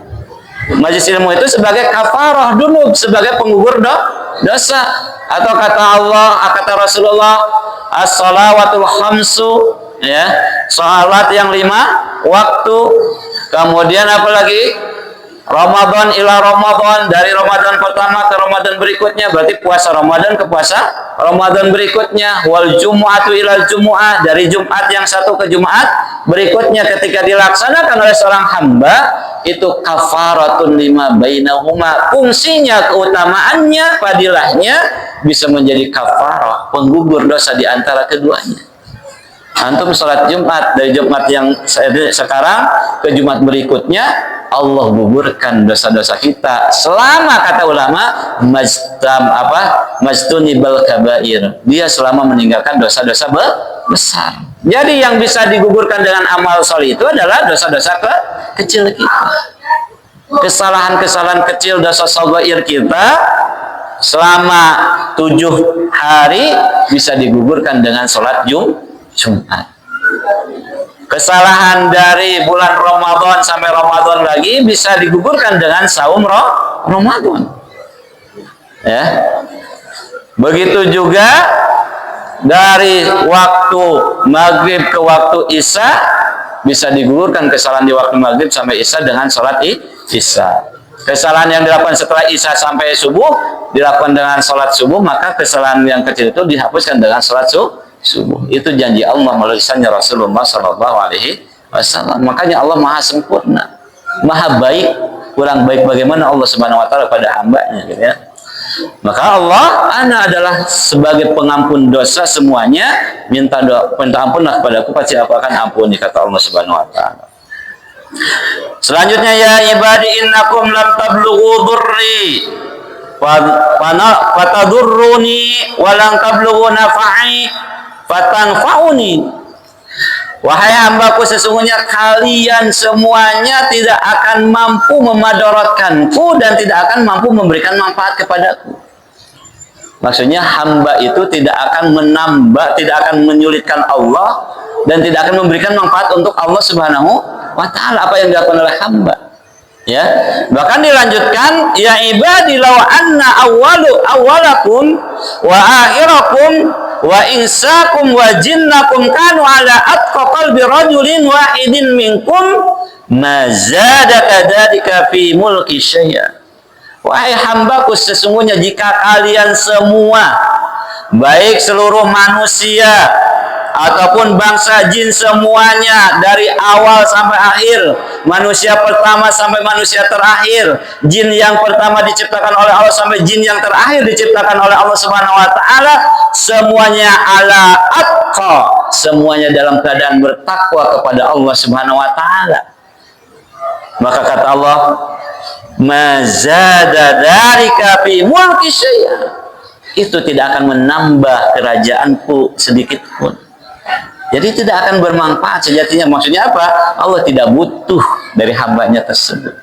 Majlis ilmu itu sebagai kafarah dunub, sebagai penggugur dosa. Atau kata Allah, kata Rasulullah, as-salawatul khamsu, ya, salat yang 5 waktu. Kemudian apa lagi? Ramadan ila Ramadan, dari Ramadan pertama ke Ramadan berikutnya, berarti puasa Ramadan ke puasa Ramadan berikutnya. Wal jumu'atu ilal jumu'ah, dari Jumat yang satu ke Jumat berikutnya. Ketika dilaksanakan oleh seorang hamba, itu kafaratun lima bainahuma. Fungsinya, keutamaannya, fadilahnya bisa menjadi kafarah, penggugur dosa di antara keduanya. Antum sholat Jumat, dari Jumat yang sekarang ke Jumat berikutnya, Allah gugurkan dosa-dosa kita selama, kata ulama, majtunibal kabair, dia selama meninggalkan dosa-dosa besar. Jadi yang bisa digugurkan dengan amal soleh itu adalah dosa-dosa kecil kita, kesalahan-kesalahan kecil, dosa shaghair kita selama 7 hari bisa digugurkan dengan sholat Jumat. Kesalahan dari bulan Ramadan sampai Ramadan lagi bisa digugurkan dengan saum Ramadan, ya. Begitu juga dari waktu maghrib ke waktu isya bisa digugurkan kesalahan di waktu maghrib sampai isya dengan sholat isya. Kesalahan yang dilakukan setelah isya sampai subuh dilakukan dengan sholat subuh, maka kesalahan yang kecil itu dihapuskan dengan sholat subuh. Itu janji Allah melalui lisannya Rasulullah Sallallahu Alaihi Wasallam. Makanya Allah maha sempurna, maha baik. Kurang baik bagaimana Allah Subhanahu Wa Taala pada hambanya, gitu ya. Maka Allah, ana adalah sebagai pengampun dosa semuanya, minta ampunlah kepadaku, pasti aku akan ampuni, kata Allah Subhanahu Wa Taala. Selanjutnya, ya ibadi innakum lam tablughu dhurri fatadurruni wa lam tablughu nafai fatanfauni. Wahai hambaku, sesungguhnya kalian semuanya tidak akan mampu memadaratkanku dan tidak akan mampu memberikan manfaat kepadaku. Maksudnya hamba itu tidak akan menambah, tidak akan menyulitkan Allah dan tidak akan memberikan manfaat untuk Allah Subhanahu wa Ta'ala apa yang dilakukan oleh hamba. Ya, bahkan dilanjutkan, ya ibadi law anna awwalakum wa akhirakum wa insakum wa jinnakum kanu ala atqa qalbi rajulin wahidin minkum ma zada kadzalika fi mulki syai'a. Wahai hambaku, sesungguhnya jika kalian semua, baik seluruh manusia ataupun bangsa jin semuanya, dari awal sampai akhir, manusia pertama sampai manusia terakhir, jin yang pertama diciptakan oleh Allah sampai jin yang terakhir diciptakan oleh Allah Subhanahu wa Ta'ala, semuanya ala atqa, semuanya dalam keadaan bertakwa kepada Allah Subhanahu wa Ta'ala. Maka kata Allah, mazada dzalika fi mulki syai'a, itu tidak akan menambah kerajaanku sedikit pun. Jadi tidak akan bermanfaat sejatinya. Maksudnya apa? Allah tidak butuh dari hambanya tersebut.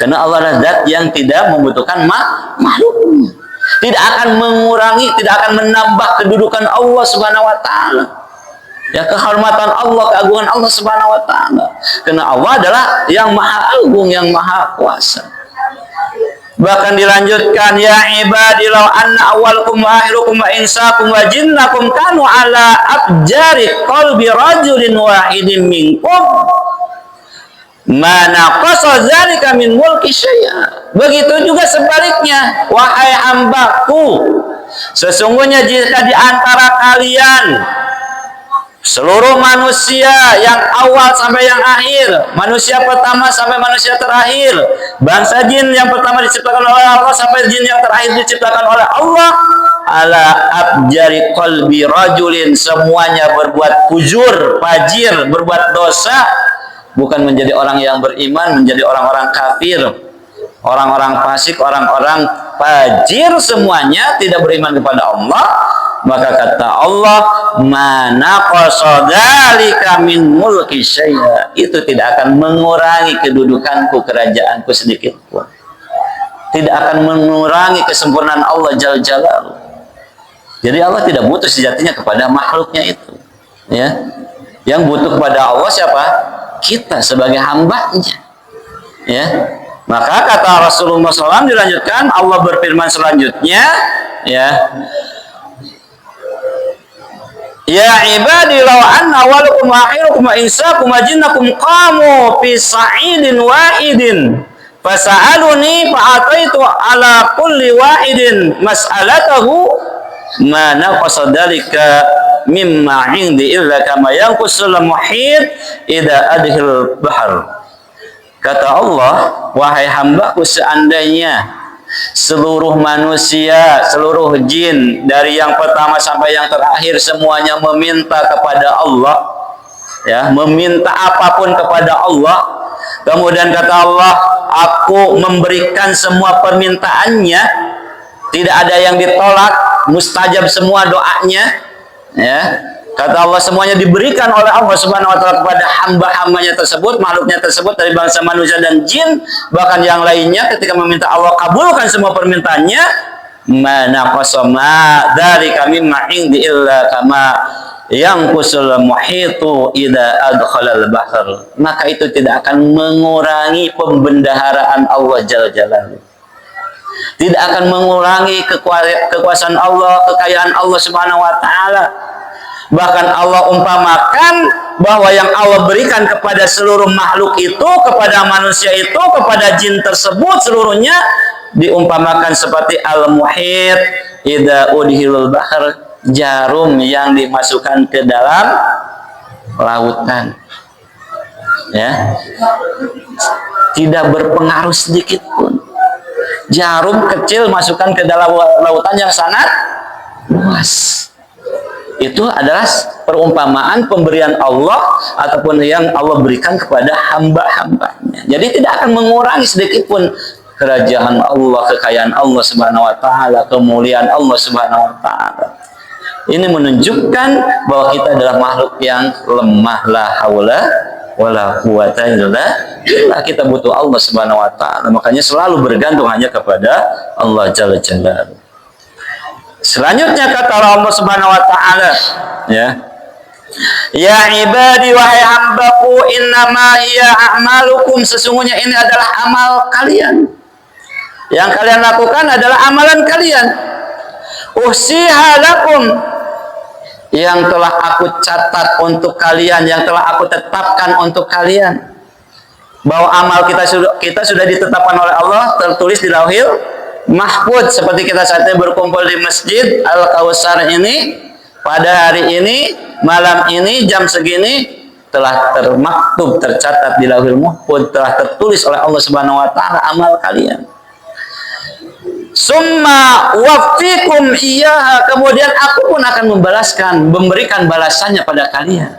Karena Allah adalah zat yang tidak membutuhkan makhluknya. Tidak akan mengurangi, tidak akan menambah kedudukan Allah Subhanahu wa Ta'ala. Ya, kehormatan Allah, keagungan Allah Subhanahu wa Ta'ala. Karena Allah adalah yang maha agung, yang maha kuasa. Bahkan dilanjutkan, ya ibadi law anna awwalakum wa akhirukum wa insakum wa jinnakum kanu ala abjari qalbi rajulin wahidin minkum ma naqasa dzalika min mulki syai'a. Begitu juga sebaliknya, wahai hambaku, sesungguhnya jika di antara kalian seluruh manusia yang awal sampai yang akhir, manusia pertama sampai manusia terakhir, bangsa jin yang pertama diciptakan oleh Allah sampai jin yang terakhir diciptakan oleh Allah, ala abjari qalbi rajulin, semuanya berbuat fujur, fajir, berbuat dosa, bukan menjadi orang yang beriman, menjadi orang-orang kafir, orang-orang fasik, orang-orang fajir, semuanya tidak beriman kepada Allah. Maka kata Allah, mana qasadzalika min mulki syai'a, itu tidak akan mengurangi kedudukanku, kerajaanku sedikit pun. Tidak akan mengurangi kesempurnaan Allah Jalla Jalaluhu. Jadi Allah tidak butuh sejatinya kepada makhluknya itu. Ya, yang butuh kepada Allah siapa? Kita sebagai hambanya. Ya, maka kata Rasulullah SAW dilanjutkan, Allah berfirman selanjutnya, ya. Ya ibadi law anna awwalakum wa akhirukum wa insakum wa jinnakum qamu fi sa'idin wahidin fasa'aluni fa'ataitu ala kulli wahidin mas'alatahu ma naqasa dzalika mimma 'indi illa kama yanqusul muhit idza adhil bahr. Kata Allah, wahai hambaku, seandainya seluruh manusia, seluruh jin, dari yang pertama sampai yang terakhir, semuanya meminta kepada Allah, ya, meminta apapun kepada Allah, kemudian kata Allah, aku memberikan semua permintaannya, tidak ada yang ditolak, mustajab semua doanya, ya. Kata Allah, semuanya diberikan oleh Allah Subhanahu wa Ta'ala kepada hamba-hambanya tersebut, makhluknya tersebut dari bangsa manusia dan jin. Bahkan yang lainnya ketika meminta Allah kabulkan semua permintaannya, mana qasama dari kami ma'indi illa kama yang kusul muhitu idza adkhalal bahr. Maka itu tidak akan mengurangi pembendaharaan Allah Jalla Jalaluhu. tidak akan mengurangi kekuasaan Allah, kekayaan Allah Subhanahu wa taala. Bahkan Allah umpamakan bahwa yang Allah berikan kepada seluruh makhluk itu, kepada manusia itu, kepada jin tersebut seluruhnya diumpamakan seperti al-muhit idza udhilul bahr, jarum yang dimasukkan ke dalam lautan. Ya. Tidak berpengaruh sedikit pun. Jarum kecil masukkan ke dalam lautan yang sangat luas. Itu adalah perumpamaan pemberian Allah ataupun yang Allah berikan kepada hamba-hambanya. Jadi tidak akan mengurangi sedikit pun kerajaan Allah, kekayaan Allah Subhanahu wa taala, kemuliaan Allah Subhanahu wa taala. Ini menunjukkan bahwa kita adalah makhluk yang lemah, la haula wala quwata illa billah. Kita butuh Allah Subhanahu wa taala. Makanya selalu bergantung hanya kepada Allah Jalla Jalaluhu. Selanjutnya kata Allah Subhanahu wa taala, ya. Ya ibadi wahai hambaku, innama hiya a'malukum, sesungguhnya ini adalah amal kalian. Yang kalian lakukan adalah amalan kalian. Usiha lakum, yang telah aku catat untuk kalian, yang telah aku tetapkan untuk kalian. Bahwa amal kita sudah ditetapkan oleh Allah, tertulis di Lauhil Mahfuz. Seperti kita saat ini berkumpul di Masjid Al-Kautsar ini, pada hari ini, malam ini, jam segini, telah termaktub, tercatat di Lauhil Mahfuz, telah tertulis oleh Allah Subhanahu wa taala amal kalian. Summa wafikum iyaha, kemudian aku pun akan memberikan balasannya pada kalian.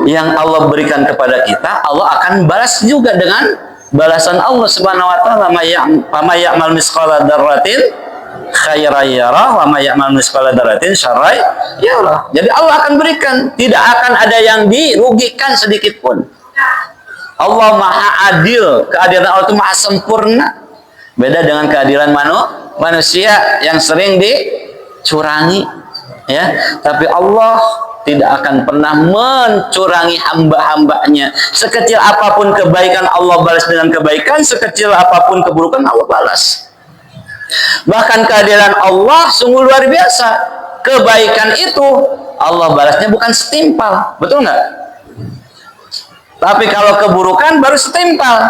Yang Allah berikan kepada kita, Allah akan balas juga dengan balasan Allah Subhanahu wa taala. Ma ya'mal misqala dzarratin khairan yarah wa ma ya'mal misqala dzarratin syarran yarah. Jadi Allah akan berikan, tidak akan ada yang dirugikan sedikit pun. Allah Maha Adil, keadilan Allah itu Maha sempurna. Beda dengan keadilan manusia yang sering dicurangi, ya. Tapi Allah tidak akan pernah mencurangi hamba-hambanya. Sekecil apapun kebaikan Allah balas dengan kebaikan, sekecil apapun keburukan Allah balas. Bahkan keadilan Allah sungguh luar biasa. Kebaikan itu Allah balasnya bukan setimpal, betul nggak? Tapi kalau keburukan baru setimpal.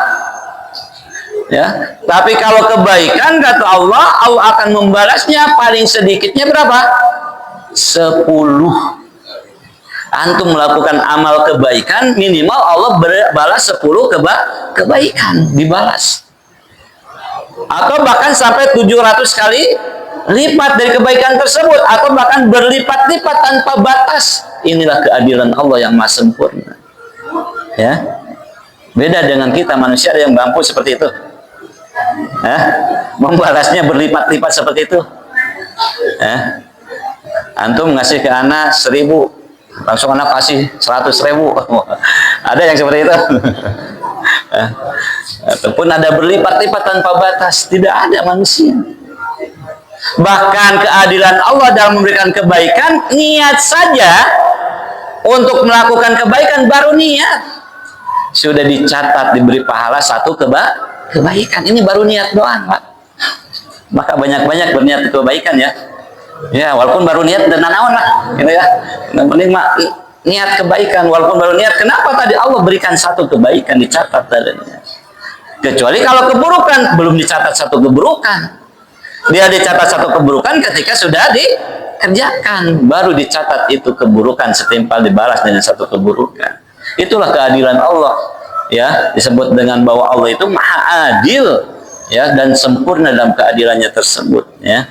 Ya, tapi kalau kebaikan kata Allah, Allah akan membalasnya paling sedikitnya berapa? 10. Antum melakukan amal kebaikan, minimal Allah balas 10 kebaikan dibalas. Atau bahkan sampai 700 kali lipat dari kebaikan tersebut, atau bahkan berlipat-lipat tanpa batas. Inilah keadilan Allah yang maha sempurna. Ya. Beda dengan kita manusia yang mampu seperti itu. Membalasnya berlipat-lipat seperti itu. Antum ngasih ke anak 1000, langsung anak kasih 100.000. Ada yang seperti itu. Ataupun ada berlipat-lipat tanpa batas. Tidak ada manusia. Bahkan keadilan Allah dalam memberikan kebaikan, niat saja untuk melakukan kebaikan baru niat sudah dicatat diberi pahala 1 kebaikan. Ini baru niat doang, Pak. Maka banyak-banyak berniat kebaikan ya. Ya, walaupun baru niat dan naon lah, gitu ya. Yang penting mak niat kebaikan walaupun baru niat. Kenapa tadi Allah berikan 1 kebaikan dicatat tadinya? Kecuali kalau keburukan belum dicatat 1 keburukan. Dia dicatat 1 keburukan ketika sudah dikerjakan, baru dicatat itu keburukan setimpal dibalas dengan 1 keburukan. Itulah keadilan Allah, ya, disebut dengan bahwa Allah itu Maha Adil, ya, dan sempurna dalam keadilannya tersebut, ya.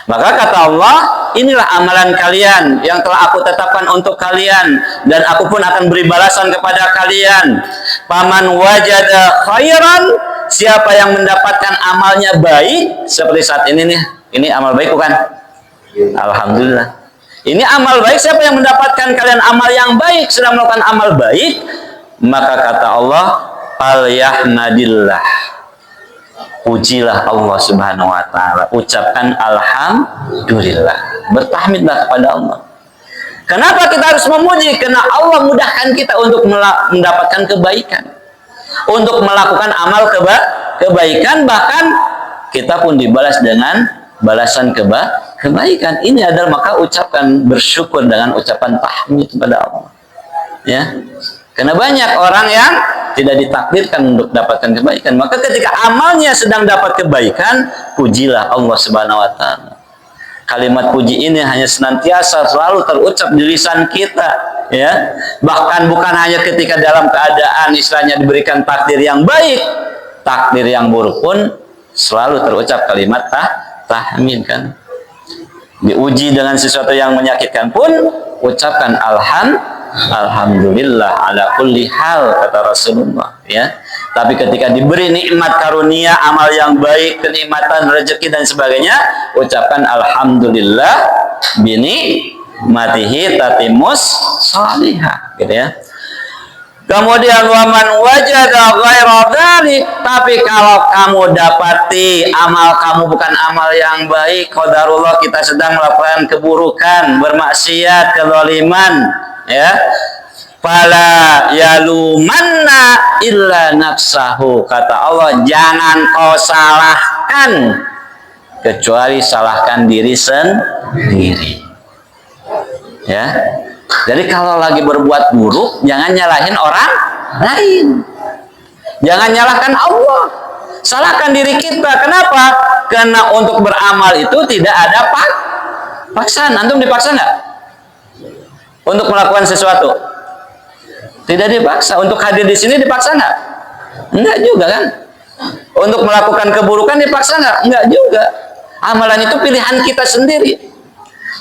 Maka kata Allah, inilah amalan kalian yang telah aku tetapkan untuk kalian, dan aku pun akan beri balasan kepada kalian. Paman wajada khairan, siapa yang mendapatkan amalnya baik seperti saat ini nih, ini amal baik bukan? Alhamdulillah. Ini amal baik, siapa yang mendapatkan kalian amal yang baik, sedang melakukan amal baik, maka kata Allah, falyahmadillah, pujilah Allah Subhanahu wa taala, ucapkan alhamdulillah, bertahmidlah kepada Allah. Kenapa kita harus memuji? Karena Allah mudahkan kita untuk mendapatkan kebaikan, untuk melakukan amal kebaikan, bahkan kita pun dibalas dengan balasan kebaikan. Ini adalah maka ucapkan bersyukur dengan ucapan tahmid kepada Allah. Ya. Karena banyak orang yang tidak ditakdirkan untuk dapatkan kebaikan. Maka ketika amalnya sedang dapat kebaikan, pujilah Allah Subhanahu wa taala. Kalimat puji ini hanya senantiasa selalu terucap di lisan kita, ya. Bahkan bukan hanya ketika dalam keadaan istilahnya diberikan takdir yang baik, takdir yang buruk pun selalu terucap kalimat tahmid kan. Diuji dengan sesuatu yang menyakitkan pun ucapkan alhamdulillah ala kulli hal, kata Rasulullah, ya. Tapi ketika diberi nikmat karunia amal yang baik, kenikmatan rezeki dan sebagainya, ucapkan alhamdulillah bini matihi tatimus salihah, gitu ya. Kemudian waman wajada ghaira dzalik, tapi kalau kamu dapati amal kamu bukan amal yang baik, qadarullah kita sedang melakukan keburukan, bermaksiat, kezaliman, ya. Fala yalumanna illa nafsahu, kata Allah, jangan kau salahkan kecuali salahkan diri sendiri. Ya. Jadi kalau lagi berbuat buruk, jangan nyalahin orang lain. Jangan nyalahkan Allah. Salahkan diri kita. Kenapa? Karena untuk beramal itu tidak ada paksaan. Antum dipaksa nggak? Untuk melakukan sesuatu? Tidak dipaksa. Untuk hadir di sini dipaksa nggak? Enggak juga kan? Untuk melakukan keburukan dipaksa nggak? Enggak juga. Amalan itu pilihan kita sendiri.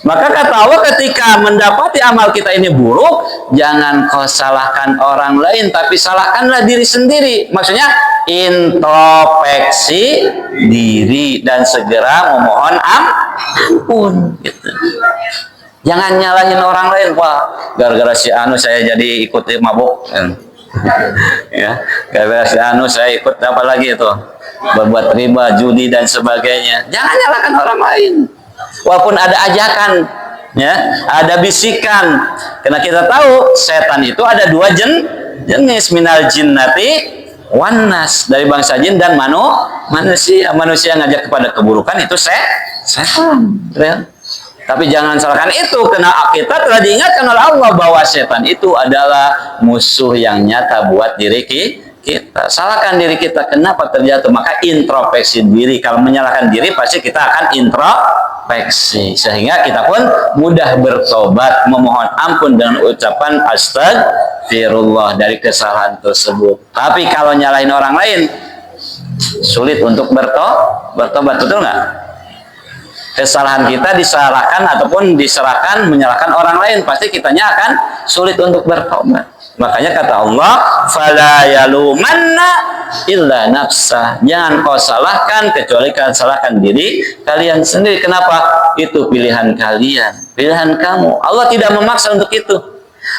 Maka kata Allah, ketika mendapati amal kita ini buruk, jangan kau salahkan orang lain, tapi salahkanlah diri sendiri. Maksudnya introspeksi diri dan segera memohon ampun. Gitu. Jangan nyalahin orang lain. Wah, gara-gara si anu saya jadi ikut mabuk. Ya, gara-gara si anu saya ikut apa lagi itu? Berbuat riba, judi dan sebagainya. Jangan nyalahkan orang lain. Walaupun ada ajakan, ya, ada bisikan, karena kita tahu setan itu ada dua jenis, minal jinnati wan nas, dari bangsa jin dan manusia. Manusia yang ngajak kepada keburukan itu setan, ya. Tapi jangan salahkan itu, karena kita telah diingatkan oleh Allah bahwa setan itu adalah musuh yang nyata buat diri kita. Salahkan diri kita, kenapa terjatuh? Maka introspeksi diri. Kalau menyalahkan diri, pasti kita akan introspeksi, sehingga kita pun mudah bertobat, memohon ampun dengan ucapan astagfirullah dari kesalahan tersebut. Tapi kalau nyalahin orang lain, sulit untuk bertobat, betul nggak? Kesalahan kita disalahkan ataupun diserahkan, menyalahkan orang lain, pasti kitanya akan sulit untuk bertobat. Makanya kata Allah, fala yalumanna illa nafsah, jangan kau salahkan kecuali kalian salahkan diri kalian sendiri. Kenapa? Itu pilihan kalian, pilihan kamu. Allah tidak memaksa untuk itu.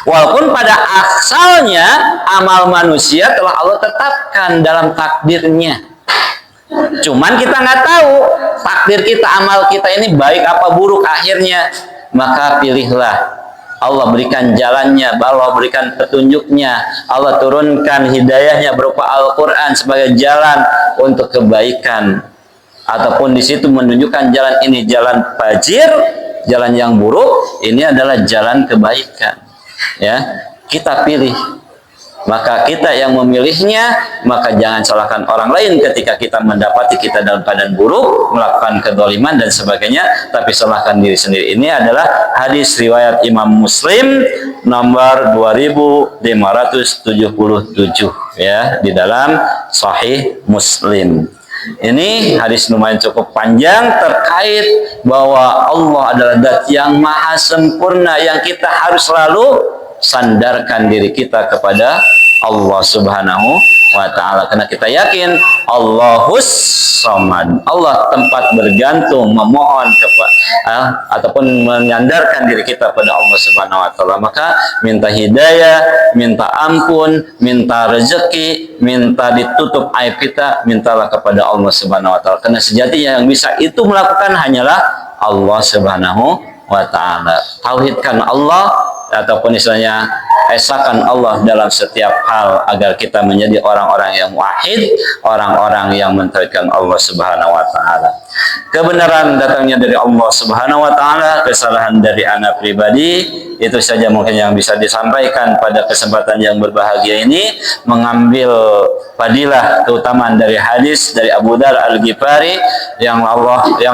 Walaupun pada asalnya amal manusia telah Allah tetapkan dalam takdirnya. Cuman kita nggak tahu takdir kita, amal kita ini baik apa buruk akhirnya. Maka pilihlah. Allah berikan jalannya, Allah berikan petunjuknya, Allah turunkan hidayahnya berupa Al-Quran sebagai jalan untuk kebaikan, ataupun di situ menunjukkan jalan ini jalan fajir, jalan yang buruk, ini adalah jalan kebaikan. Ya, kita pilih. Maka kita yang memilihnya, maka jangan salahkan orang lain ketika kita mendapati kita dalam keadaan buruk, melakukan kezaliman dan sebagainya, tapi salahkan diri sendiri. Ini adalah hadis riwayat Imam Muslim nomor 2577, ya, di dalam Sahih Muslim. Ini hadis lumayan cukup panjang terkait bahwa Allah adalah zat yang maha sempurna, yang kita harus selalu sandarkan diri kita kepada Allah Subhanahu wa ta'ala, karena kita yakin Allahus Samad, Allah tempat bergantung, memohon kepada ataupun menyandarkan diri kita pada Allah Subhanahu wa ta'ala. Maka minta hidayah, minta ampun, minta rezeki, minta ditutup aib kita, mintalah kepada Allah Subhanahu wa ta'ala, karena sejatinya yang bisa itu melakukan hanyalah Allah Subhanahu wa ta'ala. Tauhidkan Allah, ataupun istilahnya esakan Allah dalam setiap hal agar kita menjadi orang-orang yang wahid, orang-orang yang mentauhidkan Allah Subhanahu wa taala. Kebenaran datangnya dari Allah Subhanahu wa taala, kesalahan dari anak pribadi. Itu saja mungkin yang bisa disampaikan pada kesempatan yang berbahagia ini, mengambil fadilah keutamaan dari hadis dari Abu Dzar Al-Ghifari yang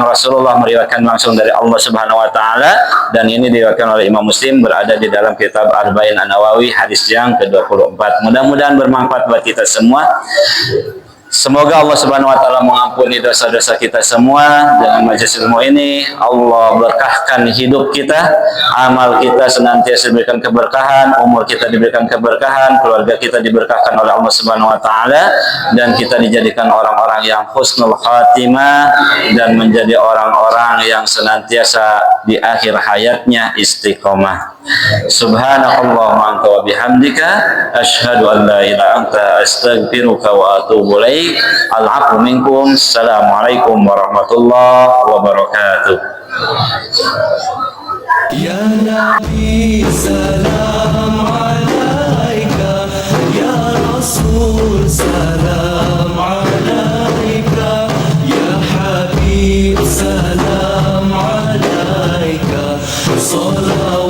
Rasulullah meriwayatkan langsung dari Allah Subhanahu wa taala, dan ini diriwayatkan oleh Imam Muslim, berada di dalam kitab Arba'in An-Nawawi hadis yang ke-24. Mudah-mudahan bermanfaat buat kita semua. Semoga Allah Subhanahu wa taala mengampuni dosa-dosa kita semua dengan majelis ilmu ini. Allah berkahkan hidup kita, amal kita senantiasa diberikan keberkahan, umur kita diberikan keberkahan, keluarga kita diberkahkan oleh Allah Subhanahu wa taala, dan kita dijadikan orang-orang yang husnul khatimah dan menjadi orang-orang yang senantiasa di akhir hayatnya istiqomah. Subhanakallahumma wa bihamdika asyhadu an la ilaha illa anta astaghfiruka wa atubu ilaik. Al-'afwu minkum. Assalamualaikum warahmatullahi wabarakatuh. Ya Nabi salam alaika, ya Rasul salam alaika, ya Habib salam alaika, salawat